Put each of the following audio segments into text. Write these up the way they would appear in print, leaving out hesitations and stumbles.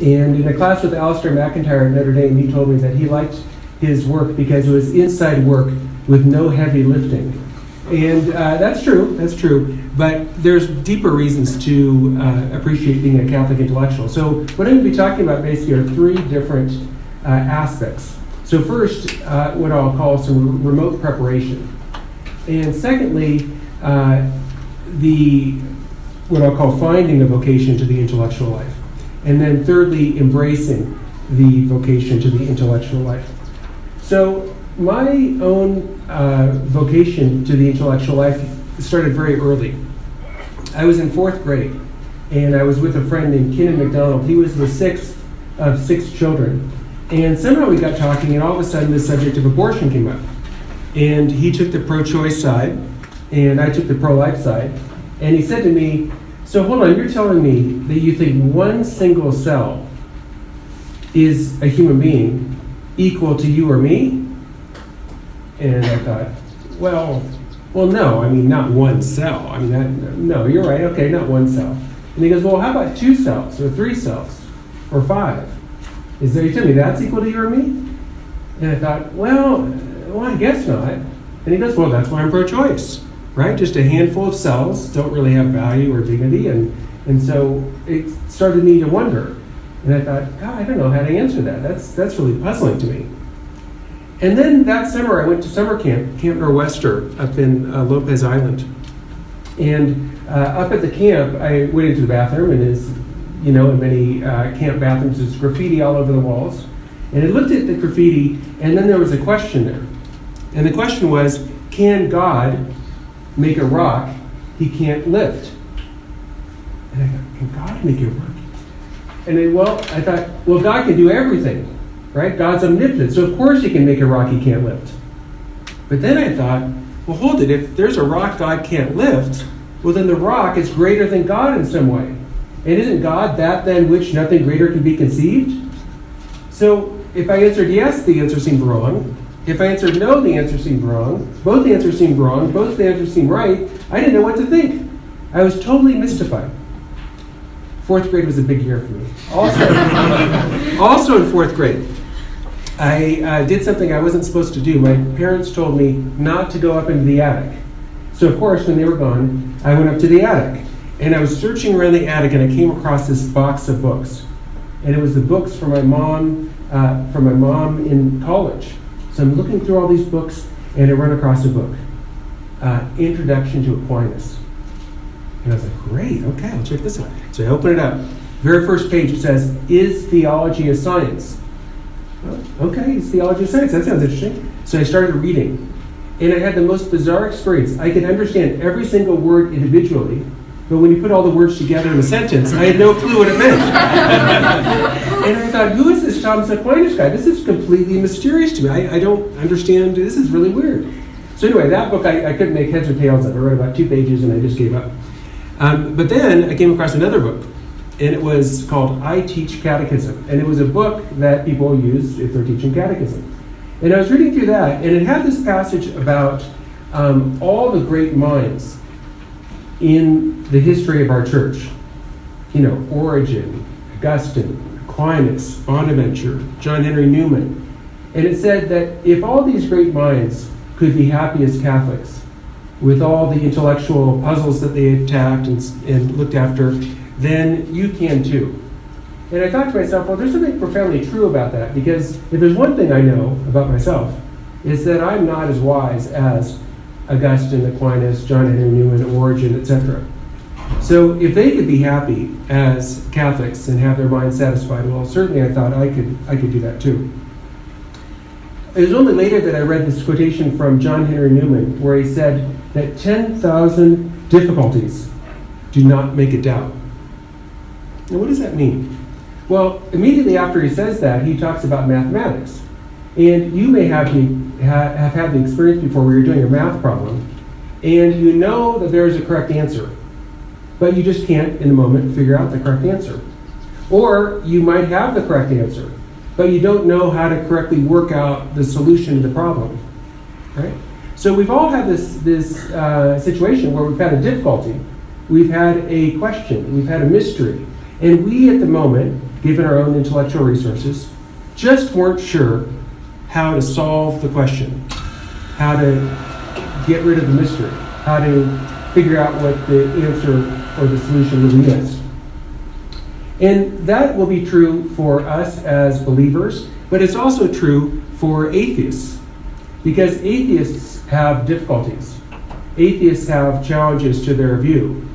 And in a class with Alistair McIntyre at Notre Dame, he told me that he liked his work because it was inside work with no heavy lifting. And that's true, but there's deeper reasons to appreciate being a Catholic intellectual. So what I'm going to be talking about basically are three different aspects. So first, what I'll call some remote preparation. And secondly, what I'll call finding a vocation to the intellectual life. And then thirdly, embracing the vocation to the intellectual life. So my own vocation to the intellectual life started very early. I was in 4th grade, and I was with a friend named Kenan McDonald. He was the 6th of 6 children. And somehow we got talking, and all of a sudden the subject of abortion came up. And he took the pro-choice side, and I took the pro-life side. And he said to me, so hold on, you're telling me that you think one single cell is a human being equal to you or me? And I thought, well, no, I mean, not one cell. I mean, no, you're right, okay, not one cell. And he goes, well, how about 2 cells, or 3 cells, or 5? Is there, you tell me that's equal to you or me? And I thought, well, I guess not. And he goes, well, that's why I'm pro-choice, right? Just a handful of cells don't really have value or dignity, and so it started me to wonder. And I thought, God, I don't know how to answer that. That's really puzzling to me. And then that summer, I went to summer camp, Camp Nor'Wester, up in Lopez Island. And up at the camp, I went into the bathroom, and as you know, in many camp bathrooms, there's graffiti all over the walls. And I looked at the graffiti, and then there was a question there. And the question was, can God make a rock he can't lift? And I thought, can God make a rock? And I thought, well, God can do everything, right? God's omnipotent, so of course he can make a rock he can't lift. But then I thought, well, hold it, if there's a rock God can't lift, well, then the rock is greater than God in some way. And isn't God that than which nothing greater can be conceived? So if I answered yes, the answer seemed wrong. If I answered no, the answer seemed wrong. Both the answers seemed wrong. Both the answers seemed right. I didn't know what to think. I was totally mystified. 4th grade was a big year for me. Also in 4th grade, I did something I wasn't supposed to do. My parents told me not to go up into the attic. So of course, when they were gone, I went up to the attic. And I was searching around the attic, and I came across this box of books. And it was the books for my mom in college. So I'm looking through all these books, and I run across a book, Introduction to Aquinas. And I was like, great, okay, I'll check this out. So I open it up. Very first page, it says, is theology a science? Well, okay, it's theology a science. That sounds interesting. So I started reading. And I had the most bizarre experience. I could understand every single word individually, but when you put all the words together in a sentence, I had no clue what it meant. And I thought, who is this Thomas Aquinas guy? This is completely mysterious to me. I don't understand. This is really weird. So anyway, that book, I couldn't make heads or tails of. I read about 2 pages and I just gave up. But then I came across another book, and it was called I Teach Catechism. And it was a book that people use if they're teaching catechism. And I was reading through that, and it had this passage about all the great minds in the history of our church. You know, Origen, Augustine, Aquinas, Bonaventure, John Henry Newman. And it said that if all these great minds could be happy as Catholics, with all the intellectual puzzles that they attacked and looked after, then you can too. And I thought to myself, well, there's something profoundly true about that, because if there's one thing I know about myself, it's that I'm not as wise as Augustine, Aquinas, John Henry Newman, Origen, etc. So if they could be happy as Catholics and have their minds satisfied, well, certainly I thought I could do that too. It was only later that I read this quotation from John Henry Newman, where he said that 10,000 difficulties do not make a doubt. Now, what does that mean? Well, immediately after he says that, he talks about mathematics. And you may have had the experience before where you're doing a math problem, and you know that there is a correct answer, but you just can't, in the moment, figure out the correct answer. Or you might have the correct answer, but you don't know how to correctly work out the solution to the problem, right? So we've all had this situation where we've had a difficulty, we've had a question, we've had a mystery, and we at the moment given our own intellectual resources, just weren't sure how to solve the question, how to get rid of the mystery, how to figure out what the answer or the solution really is. And that will be true for us as believers, but it's also true for atheists, because atheists have difficulties. Atheists have challenges to their view.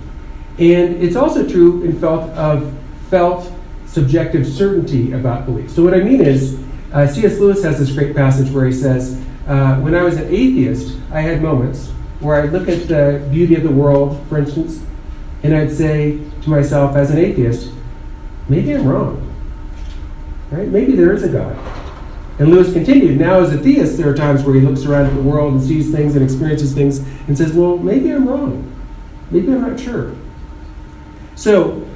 And it's also true in felt subjective certainty about belief. So what I mean is, C.S. Lewis has this great passage where he says, when I was an atheist, I had moments where I'd look at the beauty of the world, for instance, and I'd say to myself as an atheist, maybe I'm wrong. Right? Maybe there is a God. And Lewis continued, now as a theist, there are times where he looks around at the world and sees things and experiences things and says, well, maybe I'm wrong. Maybe I'm not sure. So,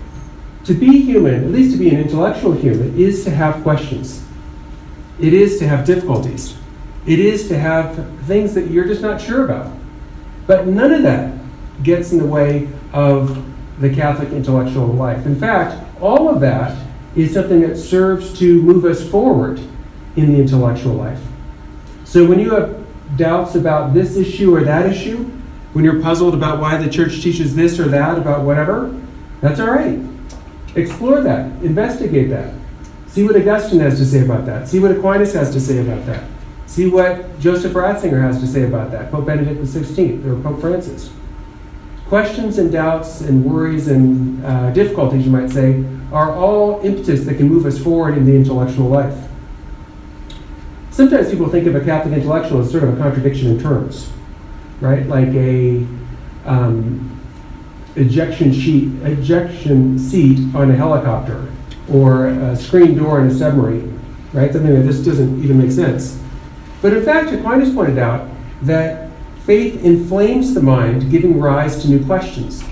to be human, at least to be an intellectual human, is to have questions. It is to have difficulties. It is to have things that you're just not sure about. But none of that gets in the way of the Catholic intellectual life. In fact, all of that is something that serves to move us forward in the intellectual life. So when you have doubts about this issue or that issue, when you're puzzled about why the church teaches this or that about whatever, that's all right. Explore that. Investigate that. See what Augustine has to say about that. See what Aquinas has to say about that. See what Joseph Ratzinger has to say about that, Pope Benedict XVI or Pope Francis. Questions and doubts and worries and difficulties, you might say, are all impetus that can move us forward in the intellectual life. Sometimes people think of a Catholic intellectual as sort of a contradiction in terms, right? Like a ejection seat on a helicopter, or a screen door in a submarine, right? Something that just doesn't even make sense. But in fact, Aquinas pointed out that faith inflames the mind, giving rise to new questions.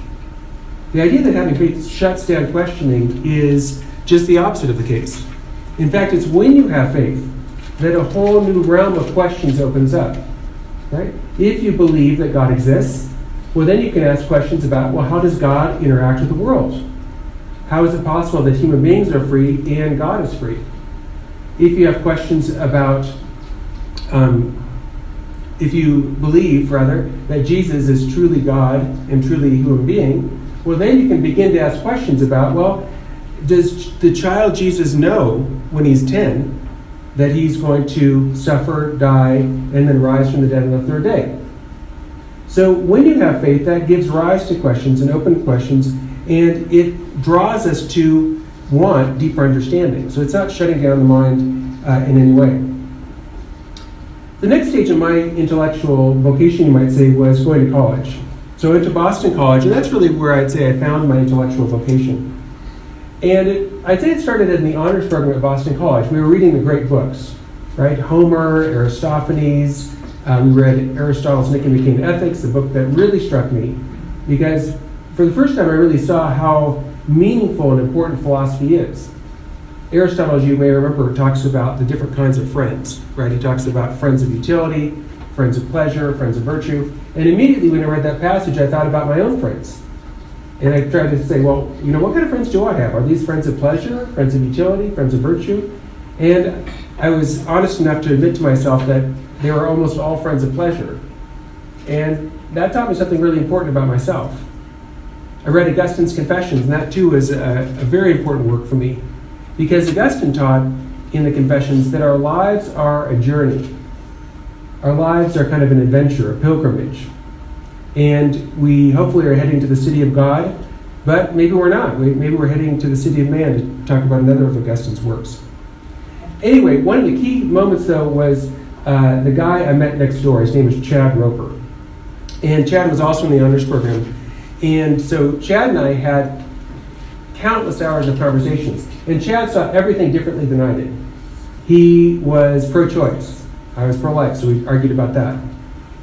The idea that having faith shuts down questioning is just the opposite of the case. In fact, it's when you have faith that a whole new realm of questions opens up, right? If you believe that God exists, well, then you can ask questions about, well, how does God interact with the world? How is it possible that human beings are free and God is free? If you have questions about, if you believe, rather, that Jesus is truly God and truly a human being, well, then you can begin to ask questions about, well, does the child Jesus know when he's 10 that he's going to suffer, die, and then rise from the dead on the third day? So when you have faith, that gives rise to questions and open questions, and it draws us to want deeper understanding. So it's not shutting down the mind in any way. The next stage of my intellectual vocation, you might say, was going to college. So I went to Boston College, and that's really where I'd say I found my intellectual vocation. And I'd say it started in the honors program at Boston College. We were reading the great books, right? Homer, Aristophanes. We read Aristotle's Nicomachean Ethics, a book that really struck me, because for the first time I really saw how meaningful and important philosophy is. Aristotle, as you may remember, talks about the different kinds of friends, right? He talks about friends of utility, friends of pleasure, friends of virtue. And immediately when I read that passage, I thought about my own friends. And I tried to say, well, what kind of friends do I have? Are these friends of pleasure, friends of utility, friends of virtue? And I was honest enough to admit to myself that they were almost all friends of pleasure. And that taught me something really important about myself. I read Augustine's Confessions, and that too is a very important work for me, because Augustine taught in the Confessions that our lives are a journey. Our lives are kind of an adventure, a pilgrimage. And we hopefully are heading to the city of God, but maybe we're not. Maybe we're heading to the city of man to talk about another of Augustine's works. Anyway, one of the key moments, though, was the guy I met next door. His name is Chad Roper. And Chad was also in the honors program. And so Chad and I had countless hours of conversations. And Chad saw everything differently than I did. He was pro-choice. I was pro-life, so we argued about that.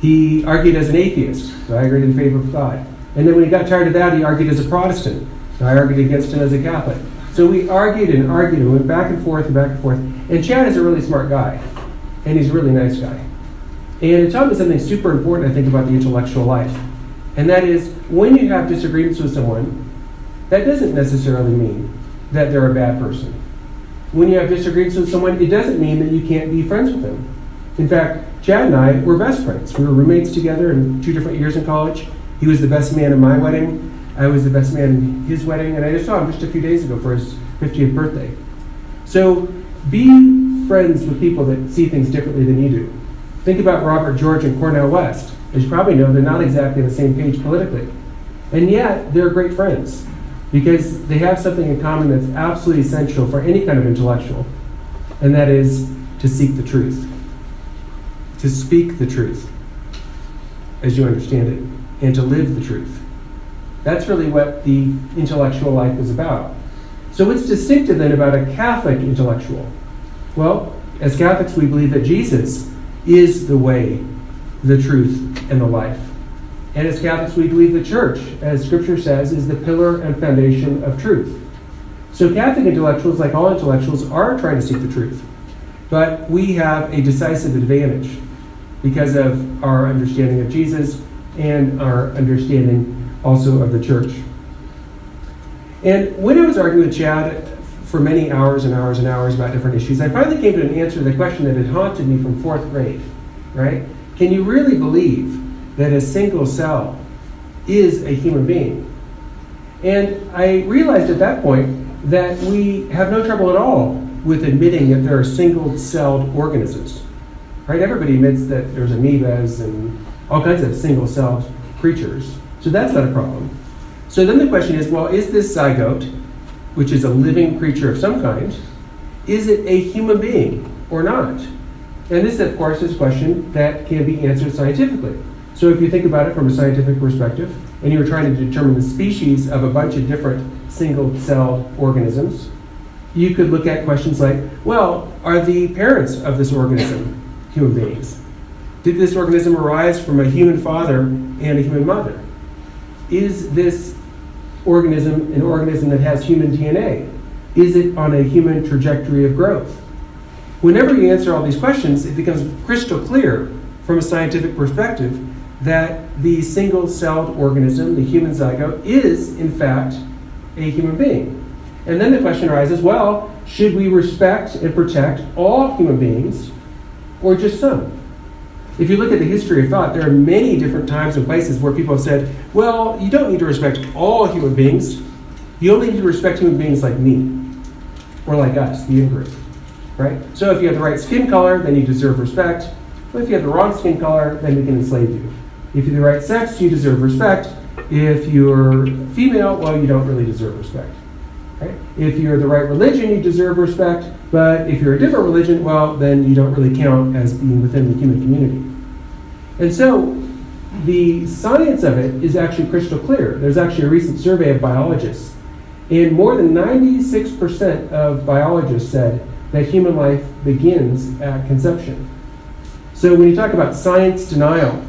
He argued as an atheist, so I argued in favor of God. And then when he got tired of that, he argued as a Protestant. So I argued against him as a Catholic. So we argued and went back and forth and back and forth. And Chad is a really smart guy. And he's a really nice guy. And it taught me something super important, I think, about the intellectual life. And that is, when you have disagreements with someone, that doesn't necessarily mean that they're a bad person. when you have disagreements with someone, it doesn't mean that you can't be friends with them. In fact, Chad and I were best friends. We were roommates together in 2 different years in college. He was the best man in my wedding. I was the best man in his wedding, and I just saw him just a few days ago for his 50th birthday. So be friends with people that see things differently than you do. Think about Robert George and Cornel West. As you probably know, they're not exactly on the same page politically. And yet, they're great friends because they have something in common that's absolutely essential for any kind of intellectual, and that is to seek the truth. To speak the truth as you understand it, and to live the truth. That's really what the intellectual life is about. So what's distinctive then about a Catholic intellectual? Well, as Catholics, we believe that Jesus is the way, the truth, and the life. And as Catholics, we believe the Church, as Scripture says, is the pillar and foundation of truth. So Catholic intellectuals, like all intellectuals, are trying to seek the truth. But we have a decisive advantage because of our understanding of Jesus and our understanding also of the Church. And when I was arguing with Chad for many hours and hours and hours about different issues, I finally came to an answer to the question that had haunted me from 4th grade, right? Can you really believe that a single cell is a human being? And I realized at that point that we have no trouble at all with admitting that there are single-celled organisms, right? Everybody admits that there's amoebas and all kinds of single-celled creatures, so that's not a problem. So then the question is, well, is this zygote, which is a living creature of some kind, is it a human being or not? And this, of course, is a question that can be answered scientifically. So if you think about it from a scientific perspective, and you were trying to determine the species of a bunch of different single-celled organisms, you could look at questions like, well, are the parents of this organism human beings? Did this organism arise from a human father and a human mother? Is this organism an organism that has human DNA? Is it on a human trajectory of growth? Whenever you answer all these questions, it becomes crystal clear from a scientific perspective that the single-celled organism, the human zygote, is, in fact, a human being. And then the question arises, well, should we respect and protect all human beings or just some? If you look at the history of thought, there are many different times and places where people have said, well, you don't need to respect all human beings. You only need to respect human beings like me, or like us, the in-group, right? So if you have the right skin color, then you deserve respect. But if you have the wrong skin color, then we can enslave you. If you're the right sex, you deserve respect. If you're female, well, you don't really deserve respect. Right? If you're the right religion, you deserve respect. But if you're a different religion, well, then you don't really count as being within the human community. And so the science of it is actually crystal clear. There's actually a recent survey of biologists, and more than 96% of biologists said that human life begins at conception. So when you talk about science denial,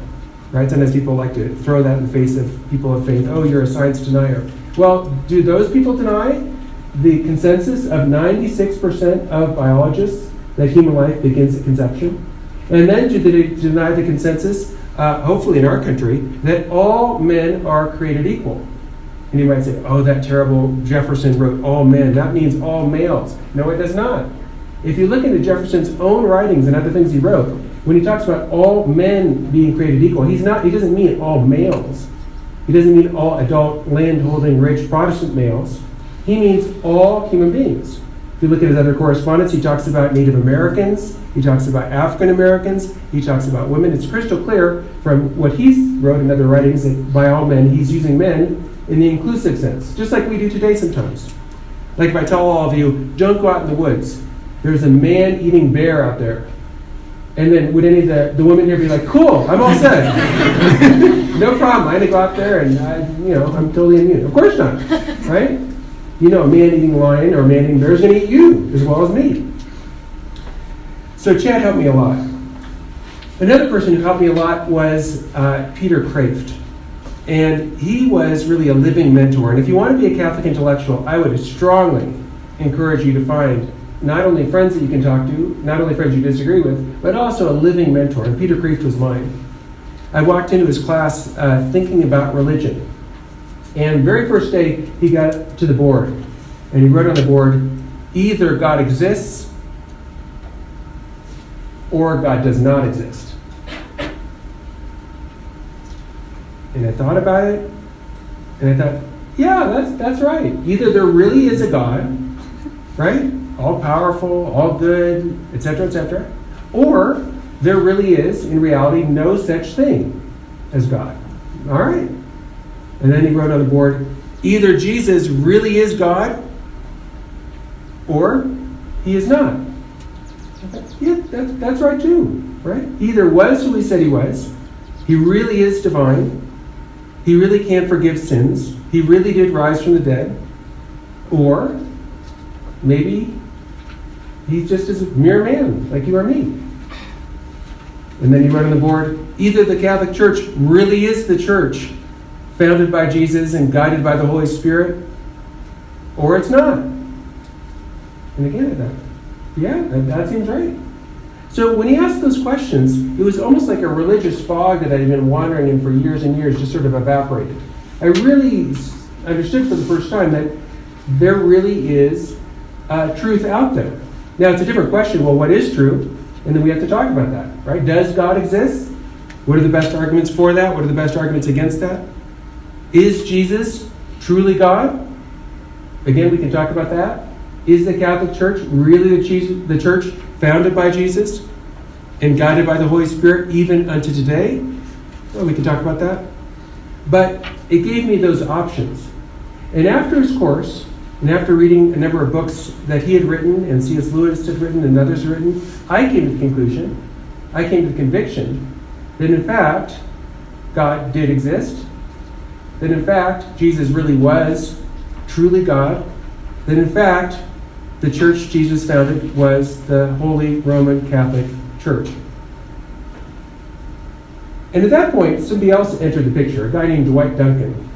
right, sometimes people like to throw that in the face of people of faith. Oh, you're a science denier. Well, do those people deny the consensus of 96% of biologists that human life begins at conception? And then do they deny the consensus, hopefully in our country, that all men are created equal? And you might say, oh, that terrible Jefferson wrote all men. That means all males. No, it does not. If you look into Jefferson's own writings and other things he wrote, when he talks about all men being created equal, he doesn't mean all males. He doesn't mean all adult, land-holding, rich Protestant males. He means all human beings. If you look at his other correspondence, he talks about Native Americans, he talks about African Americans, he talks about women. It's crystal clear from what he's wrote in other writings that by all men, he's using men in the inclusive sense, just like we do today sometimes. Like if I tell all of you, don't go out in the woods. There's a man-eating bear out there. And then would any of the women here be like, cool, I'm all set. No problem, I'm going to go out there and I'm totally immune. Of course not, right? You know, a man-eating lion or a man-eating bear is going to eat you as well as me. So Chad helped me a lot. Another person who helped me a lot was Peter Kraft. And he was really a living mentor. And if you want to be a Catholic intellectual, I would strongly encourage you to find not only friends that you can talk to, not only friends you disagree with, but also a living mentor. And Peter Kraft was mine. I walked into his class thinking about religion. And very first day, he got to the board. And he wrote on the board, either God exists or God does not exist. And I thought about it, and I thought, yeah, that's right. Either there really is a God, right? All powerful, all good, etc., or there really is, in reality, no such thing as God. All right. And then he wrote on the board, either Jesus really is God, or he is not. Yeah, that's right too, right? Either was who he said he was, he really is divine, he really can forgive sins, he really did rise from the dead, or maybe he's just a mere man, like you or me. And then he wrote on the board, either the Catholic Church really is the church founded by Jesus and guided by the Holy Spirit, or it's not. And again, I thought, yeah, that seems right. So when he asked those questions, it was almost like a religious fog that I had been wandering in for years and years just sort of evaporated. I really understood for the first time that there really is truth out there. Now, it's a different question. Well, what is true? And then we have to talk about that, right? Does God exist? What are the best arguments for that? What are the best arguments against that? Is Jesus truly God? Again, we can talk about that. Is the Catholic Church really the church founded by Jesus and guided by the Holy Spirit even unto today? Well, we can talk about that. But it gave me those options. And after his course, and after reading a number of books that he had written and C.S. Lewis had written and others had written, I came to the conclusion, I came to the conviction that in fact, God did exist, that in fact, Jesus really was truly God, that in fact, the church Jesus founded was the Holy Roman Catholic Church. And at that point, somebody else entered the picture, a guy named Dwight Duncan.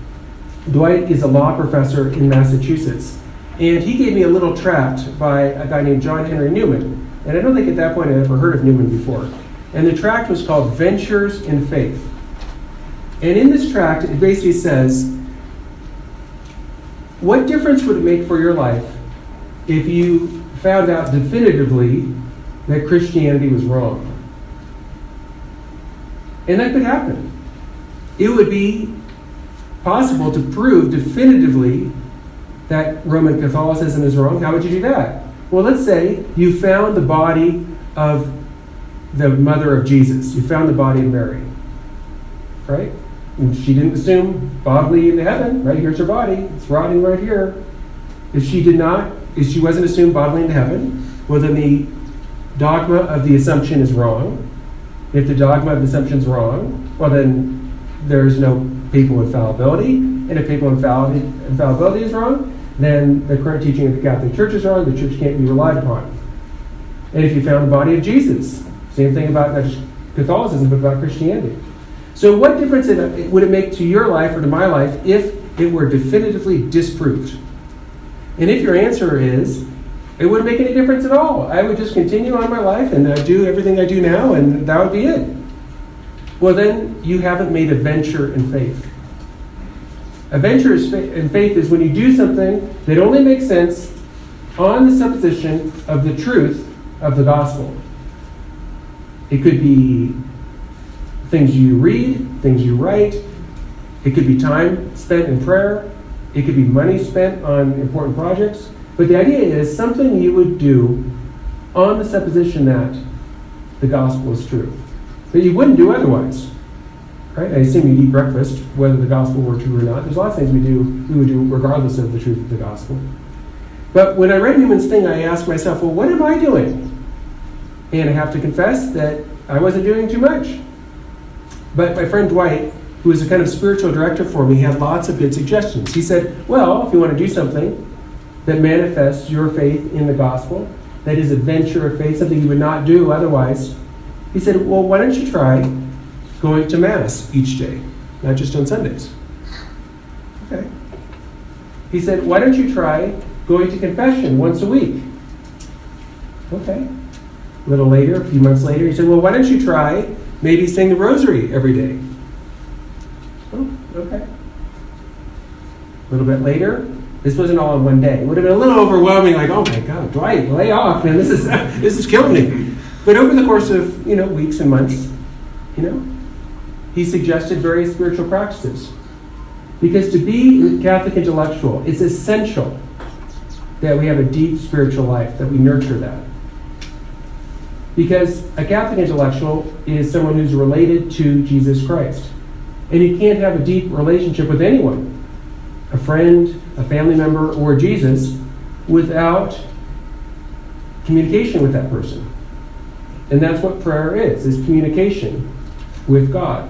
Dwight is a law professor in Massachusetts, and he gave me a little tract by a guy named John Henry Newman. And I don't think at that point I'd ever heard of Newman before. And the tract was called Adventurous Faith. And in this tract, it basically says, what difference would it make for your life if you found out definitively that Christianity was wrong? And that could happen. It would be possible to prove definitively that Roman Catholicism is wrong. How would you do that? Well, let's say you found the body of the mother of Jesus. You found the body of Mary, right? And she didn't assume bodily into heaven, right? Here's her body. It's rotting right here. If she wasn't assumed bodily into heaven, well, then the dogma of the Assumption is wrong. If the dogma of the Assumption is wrong, well, then there's no papal infallibility. And if papal infallibility is wrong, then the current teaching of the Catholic Church is wrong. The Church can't be relied upon. And if you found the body of Jesus, same thing about not just Catholicism, but about Christianity. So what difference would it make to your life or to my life if it were definitively disproved? And if your answer is, it wouldn't make any difference at all. I would just continue on my life and do everything I do now, and that would be it. Well, then you haven't made a venture in faith. A venture in faith is when you do something that only makes sense on the supposition of the truth of the gospel. It could be things you read, things you write. It could be time spent in prayer. It could be money spent on important projects. But the idea is something you would do on the supposition that the gospel is true, that you wouldn't do otherwise. Right? I assume you'd eat breakfast, whether the gospel were true or not. There's lots of things we would do regardless of the truth of the gospel. But when I read Newman's thing, I asked myself, well, what am I doing? And I have to confess that I wasn't doing too much. But my friend Dwight, who was a kind of spiritual director for me, had lots of good suggestions. He said, well, if you want to do something that manifests your faith in the gospel, that is a venture of faith, something you would not do otherwise, he said, well, why don't you try going to Mass each day, not just on Sundays? Okay. He said, why don't you try going to confession once a week? Okay. A little later, a few months later, he said, well, why don't you try maybe saying the rosary every day? Oh, okay. A little bit later, This wasn't all in one day. It would have been a little overwhelming, like, oh my God, Dwight, lay off, man, this is killing me. But over the course of, weeks and months, he suggested various spiritual practices. Because to be a Catholic intellectual, it's essential that we have a deep spiritual life, that we nurture that. Because a Catholic intellectual is someone who's related to Jesus Christ. And you can't have a deep relationship with anyone, a friend, a family member, or Jesus, without communication with that person. And that's what prayer is communication with God.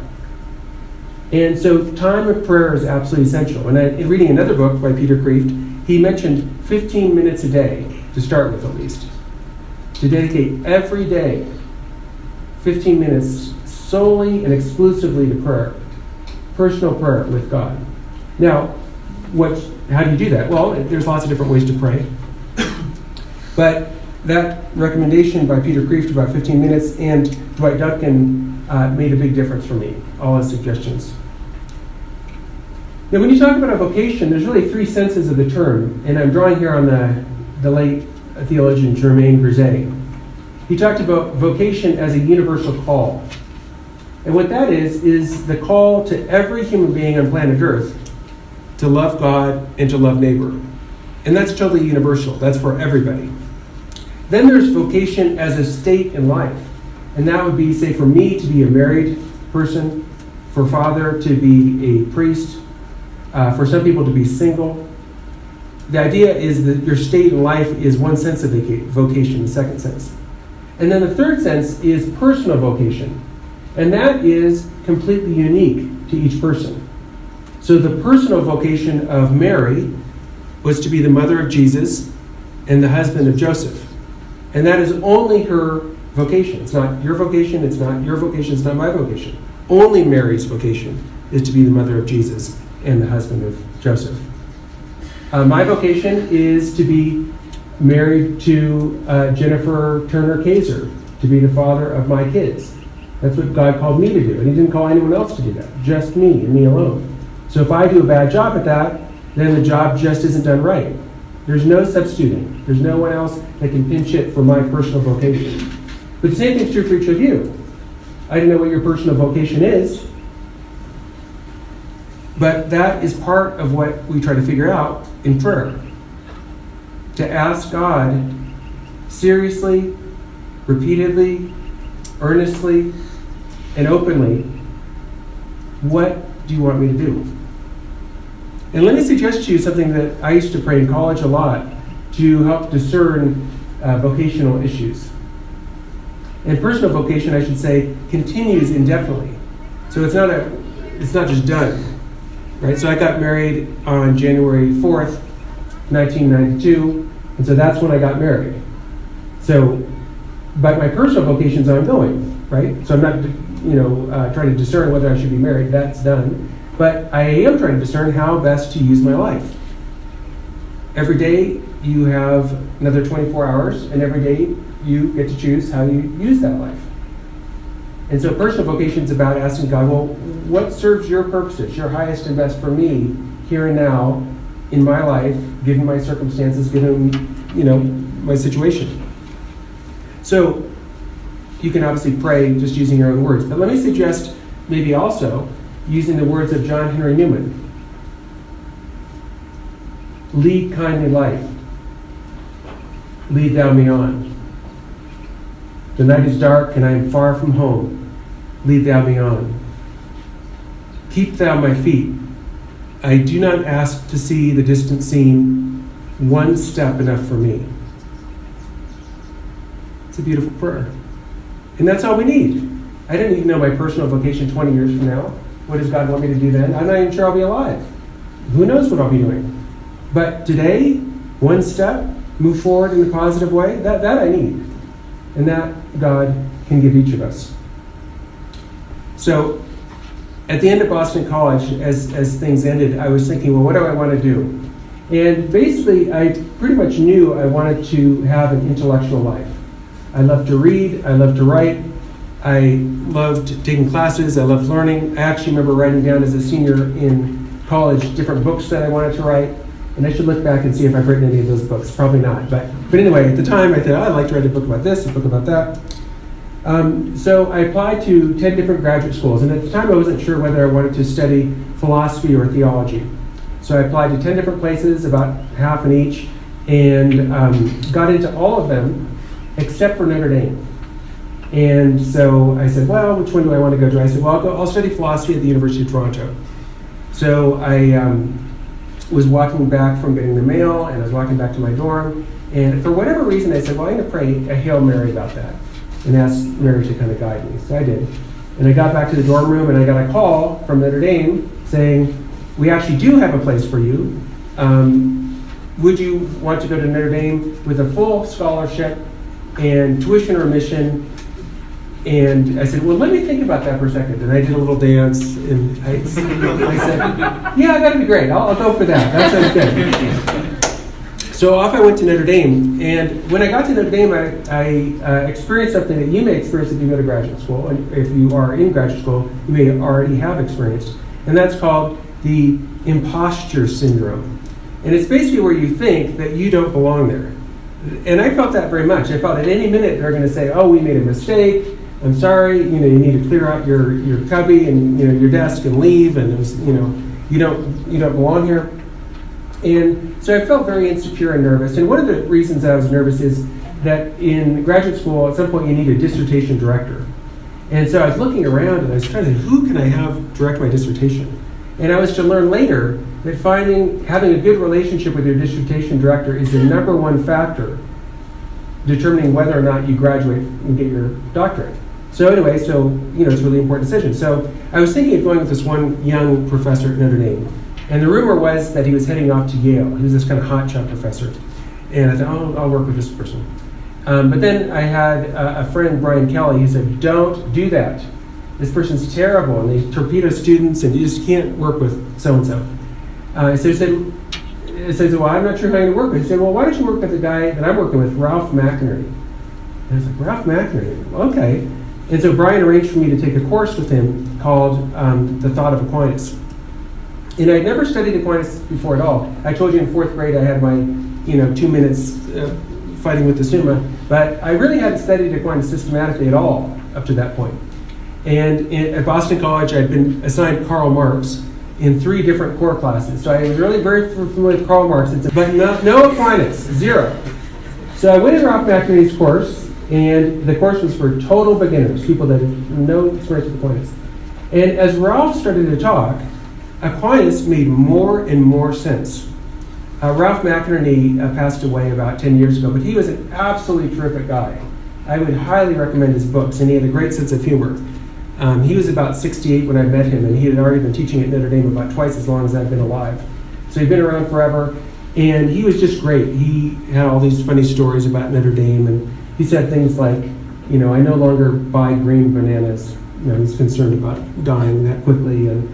And so time of prayer is absolutely essential. And in reading another book by Peter Kreeft, he mentioned 15 minutes a day, to start with at least, to dedicate every day 15 minutes solely and exclusively to prayer, personal prayer with God. Now, how do you do that? Well, there's lots of different ways to pray. But that recommendation by Peter Kreeft about 15 minutes and Dwight Duncan made a big difference for me, all his suggestions. Now, when you talk about a vocation, there's really three senses of the term, and I'm drawing here on the late theologian Germain Grisey. He talked about vocation as a universal call. And what that is the call to every human being on planet Earth to love God and to love neighbor. And that's totally universal. That's for everybody. Then there's vocation as a state in life. And that would be, say, for me to be a married person, for Father to be a priest, for some people to be single. The idea is that your state in life is one sense of vocation, the second sense. And then the third sense is personal vocation. And that is completely unique to each person. So the personal vocation of Mary was to be the mother of Jesus and the husband of Joseph. And that is only her vocation. It's not your vocation, it's not your vocation, it's not my vocation. Only Mary's vocation is to be the mother of Jesus and the husband of Joseph. My vocation is to be married to Jennifer Turner Kaczor, to be the father of my kids. That's what God called me to do, and he didn't call anyone else to do that, just me and me alone. So if I do a bad job at that, then the job just isn't done right. There's no substituting. There's no one else that can pinch it for my personal vocation. But the same thing's true for each of you. I don't know what your personal vocation is, but that is part of what we try to figure out in prayer. To ask God seriously, repeatedly, earnestly, and openly, what do you want me to do? And let me suggest to you something that I used to pray in college a lot to help discern vocational issues. And personal vocation, I should say, continues indefinitely. So it's not just done, right? So I got married on January 4th, 1992, and so that's when I got married. So, but my personal vocation is ongoing, right? So I'm not, trying to discern whether I should be married. That's done. But I am trying to discern how best to use my life. Every day you have another 24 hours, and every day you get to choose how you use that life. And so personal vocation is about asking God, well, what serves your purposes, your highest and best for me here and now in my life, given my circumstances, given, my situation. So you can obviously pray just using your own words. But let me suggest maybe also using the words of John Henry Newman. Lead kindly life. Lead thou me on. The night is dark and I am far from home. Lead thou me on. Keep thou my feet. I do not ask to see the distant scene. One step enough for me. It's a beautiful prayer. And that's all we need. I didn't even know my personal vocation 20 years from now. What does God want me to do then? I'm not even sure I'll be alive. Who knows what I'll be doing? But today, one step, move forward in a positive way, that I need. And that God can give each of us. So, at the end of Boston College, as things ended, I was thinking, well, what do I want to do? And basically, I pretty much knew I wanted to have an intellectual life. I love to read, I love to write, I loved taking classes, I loved learning. I actually remember writing down as a senior in college different books that I wanted to write. And I should look back and see if I've written any of those books. Probably not. But anyway, at the time, I thought, I'd like to write a book about this, a book about that. So I applied to 10 different graduate schools. And at the time, I wasn't sure whether I wanted to study philosophy or theology. So I applied to 10 different places, about half in each, and got into all of them except for Notre Dame. And so I said, well, which one do I want to go to? I said, well, I'll study philosophy at the University of Toronto. So I was walking back from getting the mail, and I was walking back to my dorm, and for whatever reason, I said, well, I'm going to pray a Hail Mary about that, and ask Mary to kind of guide me. So I did. And I got back to the dorm room, and I got a call from Notre Dame saying, we actually do have a place for you. Would you want to go to Notre Dame with a full scholarship and tuition remission? And I said, well, let me think about that for a second. And I did a little dance, and I said, yeah, that'd be great. I'll go for that. That sounds good. So off I went to Notre Dame. And when I got to Notre Dame, I experienced something that you may experience if you go to graduate school. And if you are in graduate school, you may already have experienced. And that's called the Imposter Syndrome. And it's basically where you think that you don't belong there. And I felt that very much. I felt at any minute they're going to say, oh, we made a mistake. I'm sorry, you need to clear out your cubby and your desk and leave, and it was, you don't belong here. And so I felt very insecure and nervous. And one of the reasons I was nervous is that in graduate school, at some point, you need a dissertation director. And so I was looking around and I was trying to, who can I have direct my dissertation? And I was to learn later that having a good relationship with your dissertation director is the number one factor determining whether or not you graduate and get your doctorate. So anyway, it's a really important decision. So I was thinking of going with this one young professor at Notre Dame. And the rumor was that he was heading off to Yale. He was this kind of hotshot professor. And I thought, oh, I'll work with this person. But then I had a friend, Brian Kelly, who said, don't do that. This person's terrible, and they torpedo students, and you just can't work with so-and-so. So he said, well, I'm not sure how you're going to work with. He said, well, why don't you work with the guy that I'm working with, Ralph McInerney? And I was like, Ralph McInerney? Okay. And so Brian arranged for me to take a course with him called The Thought of Aquinas. And I'd never studied Aquinas before at all. I told you in fourth grade I had my 2 minutes fighting with the Summa, but I really hadn't studied Aquinas systematically at all up to that point. And at Boston College, I'd been assigned Karl Marx in 3 different core classes. So I was really very familiar with Karl Marx, but no Aquinas, 0. So I went in Ralph McInerney's course, and the course was for total beginners, people that had no experience with Aquinas. And as Ralph started to talk, Aquinas made more and more sense. Ralph McInerney passed away about 10 years ago, but he was an absolutely terrific guy. I would highly recommend his books, and he had a great sense of humor. He was about 68 when I met him, and he had already been teaching at Notre Dame about twice as long as I've been alive. So he'd been around forever, and he was just great. He had all these funny stories about Notre Dame, and he said things like, I no longer buy green bananas. He's concerned about dying that quickly. And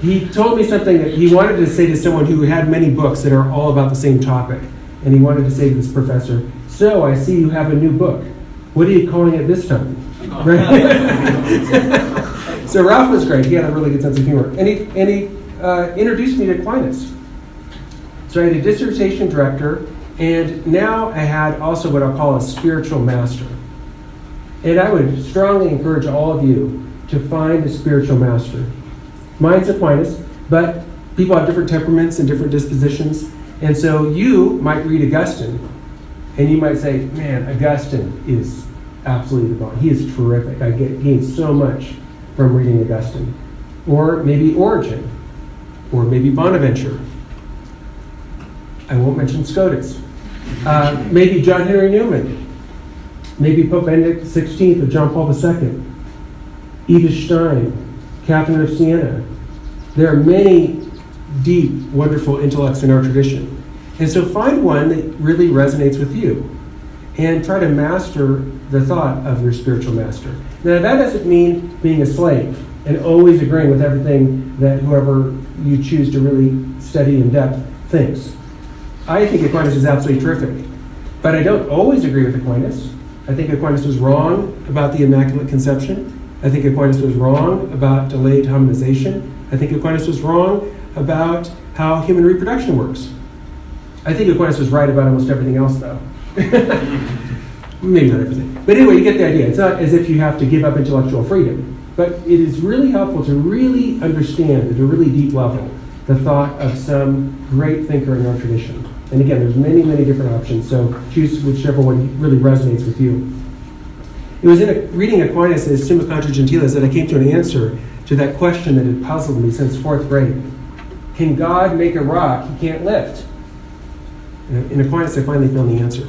he told me something that he wanted to say to someone who had many books that are all about the same topic. And he wanted to say to this professor, so I see you have a new book. What are you calling it this time? Right? So Ralph was great. He had a really good sense of humor. And he introduced me to Aquinas. So I had a dissertation director, and now I had also what I'll call a spiritual master. And I would strongly encourage all of you to find a spiritual master. Mine's Aquinas, but people have different temperaments and different dispositions. And so you might read Augustine, and you might say, man, Augustine is absolutely the bomb. He is terrific. I gained so much from reading Augustine. Or maybe Origen, or maybe Bonaventure. I won't mention Scotus. Maybe John Henry Newman. Maybe Pope Benedict XVI or John Paul II. Edith Stein, Catherine of Siena. There are many deep, wonderful intellects in our tradition. And so find one that really resonates with you and try to master the thought of your spiritual master. Now, that doesn't mean being a slave and always agreeing with everything that whoever you choose to really study in depth thinks. I think Aquinas is absolutely terrific, but I don't always agree with Aquinas. I think Aquinas was wrong about the Immaculate Conception. I think Aquinas was wrong about delayed harmonization. I think Aquinas was wrong about how human reproduction works. I think Aquinas was right about almost everything else, though. Maybe not everything. But anyway, you get the idea. It's not as if you have to give up intellectual freedom. But it is really helpful to really understand at a really deep level the thought of some great thinker in our tradition. And again, there's many, many different options, so choose whichever one really resonates with you. It was in reading Aquinas' Summa Contra Gentiles that I came to an answer to that question that had puzzled me since 4th grade. Can God make a rock he can't lift? In Aquinas, I finally found the answer.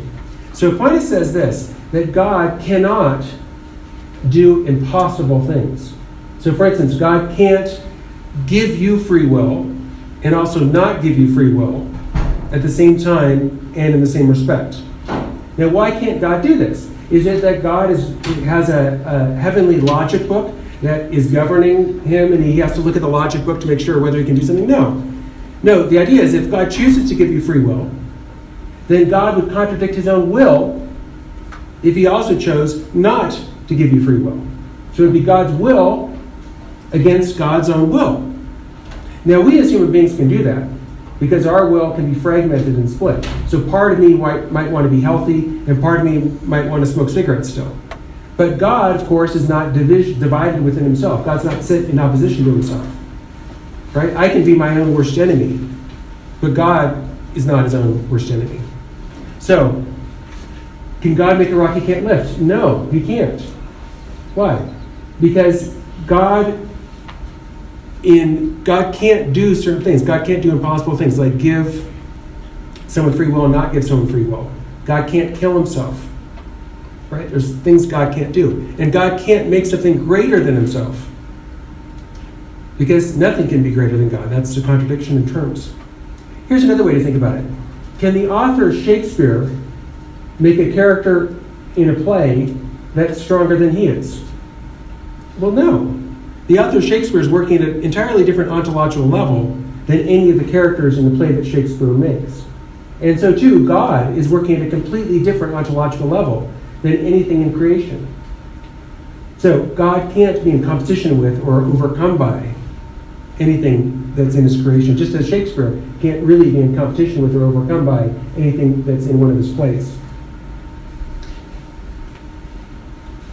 So Aquinas says this, that God cannot do impossible things. So for instance, God can't give you free will and also not give you free will at the same time and in the same respect. Now, why can't God do this? Is it that God has a heavenly logic book that is governing him and he has to look at the logic book to make sure whether he can do something? No. No, the idea is if God chooses to give you free will, then God would contradict his own will if he also chose not to give you free will. So it would be God's will against God's own will. Now, we as human beings can do that because our will can be fragmented and split. So part of me might want to be healthy and part of me might want to smoke cigarettes still. But God, of course, is not divided within himself. God's not set in opposition to himself. Right? I can be my own worst enemy, but God is not his own worst enemy. So, can God make a rock he can't lift? No, he can't. Why? Because God can't do certain things. God can't do impossible things like give someone free will and not give someone free will. God can't kill himself. Right? There's things God can't do. And God can't make something greater than himself. Because nothing can be greater than God. That's a contradiction in terms. Here's another way to think about it. Can the author Shakespeare make a character in a play that's stronger than he is? Well, no. The author Shakespeare is working at an entirely different ontological level than any of the characters in the play that Shakespeare makes. And so, too, God is working at a completely different ontological level than anything in creation. So, God can't be in competition with or overcome by anything that's in his creation, just as Shakespeare can't really be in competition with or overcome by anything that's in one of his plays.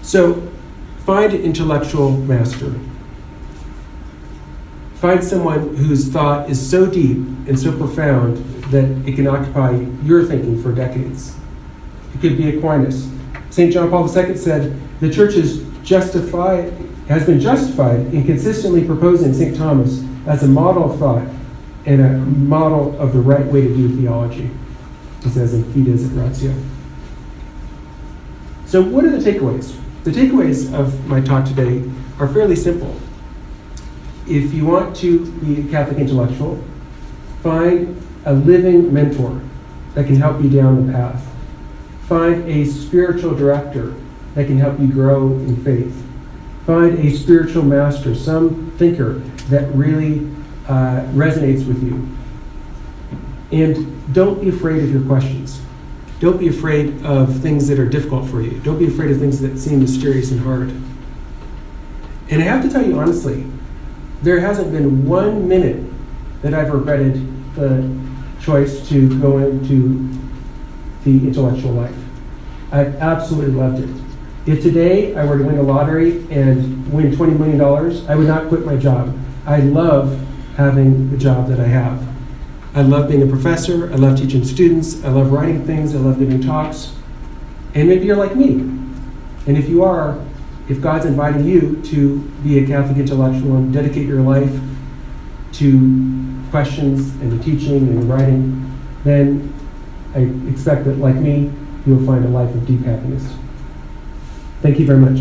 So, find an intellectual master. Find someone whose thought is so deep and so profound that it can occupy your thinking for decades. It could be Aquinas. St. John Paul II said, the church has been justified in consistently proposing St. Thomas as a model of thought and a model of the right way to do theology. He says in Fides et Ratio. So what are the takeaways? The takeaways of my talk today are fairly simple. If you want to be a Catholic intellectual, find a living mentor that can help you down the path. Find a spiritual director that can help you grow in faith. Find a spiritual master, some thinker that really resonates with you. And don't be afraid of your questions. Don't be afraid of things that are difficult for you. Don't be afraid of things that seem mysterious and hard. And I have to tell you honestly, there hasn't been 1 minute that I've regretted the choice to go into the intellectual life. I've absolutely loved it. If today I were to win a lottery and win $20 million, I would not quit my job. I love having the job that I have. I love being a professor. I love teaching students. I love writing things. I love giving talks. And maybe you're like me. And if you are, if God's inviting you to be a Catholic intellectual and dedicate your life to questions and to teaching and writing, then I expect that, like me, you'll find a life of deep happiness. Thank you very much.